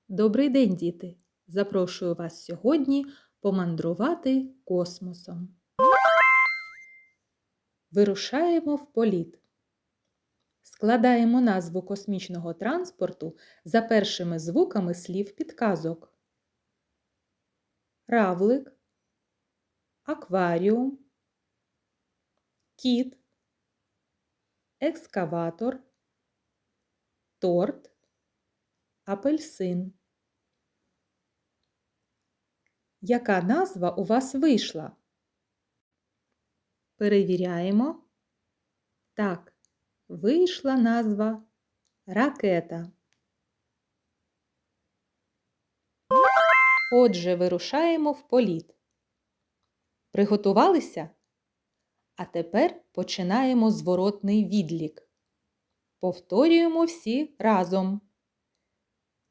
Добрий день, діти! Запрошую вас сьогодні помандрувати космосом. Вирушаємо в політ. Складаємо назву космічного транспорту за першими звуками слів підказок. Равлик, акваріум, кіт, екскаватор, торт, апельсин. Яка назва у вас вийшла? Перевіряємо. Так, вийшла назва ракета. Отже, вирушаємо в політ. Приготувалися? А тепер починаємо зворотний відлік. Повторюємо всі разом.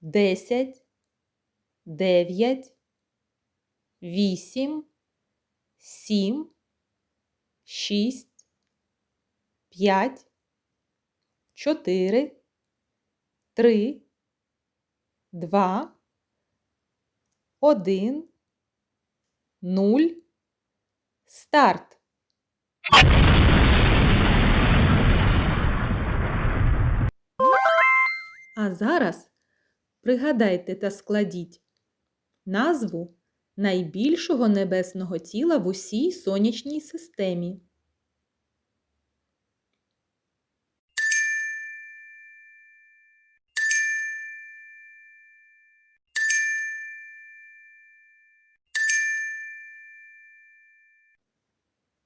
10, 9, 8, 7, 6, 5, 4, 3, 2, 1, 0. Старт! А зараз пригадайте та складіть назву найбільшого небесного тіла в усій сонячній системі.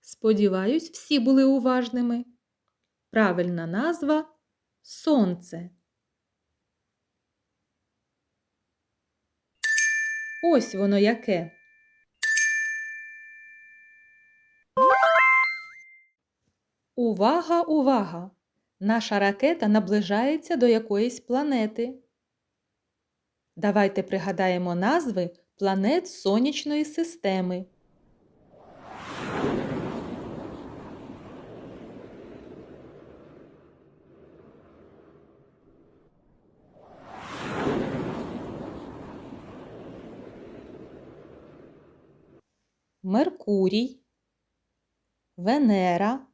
Сподіваюсь, всі були уважними. Правильна назва – Сонце. Ось воно яке. Увага, увага! Наша ракета наближається до якоїсь планети. Давайте пригадаємо назви планет Сонячної системи. Меркурій, Венера,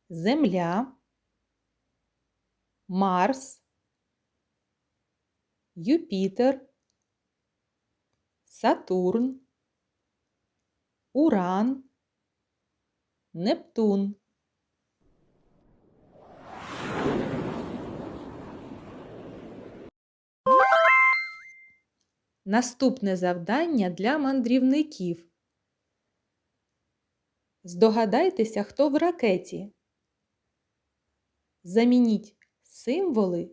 Земля, Марс, Юпітер, Сатурн, Уран, Нептун. Наступне завдання для мандрівників. Здогадайтеся, хто в ракеті. Замініть символи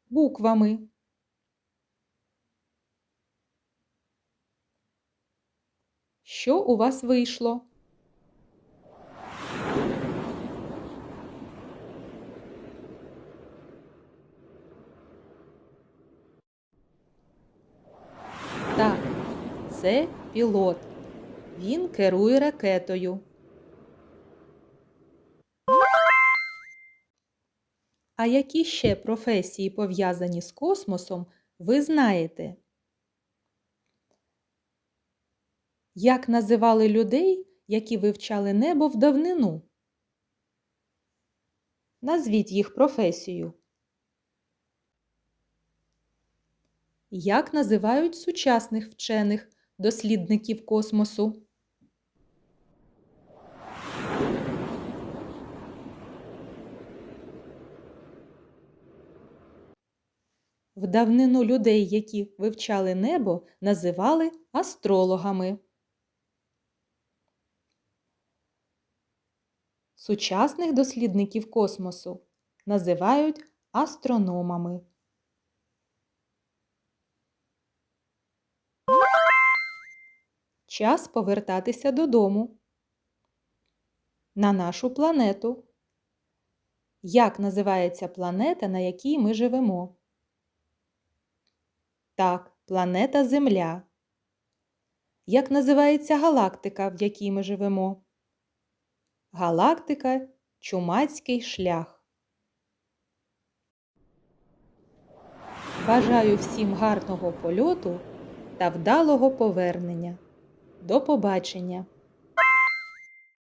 буквами. Що у вас вийшло? Так, це пілот. Він керує ракетою. А які ще професії, пов'язані з космосом, ви знаєте? Як називали людей, які вивчали небо в давнину? Назвіть їх професію. Як називають сучасних вчених, дослідників космосу? В давнину людей, які вивчали небо, називали астрологами. Сучасних дослідників космосу називають астрономами. Час повертатися додому. На нашу планету. Як називається планета, на якій ми живемо? Так, планета Земля. Як називається галактика, в якій ми живемо? Галактика Чумацький шлях. Бажаю всім гарного польоту та вдалого повернення. До побачення!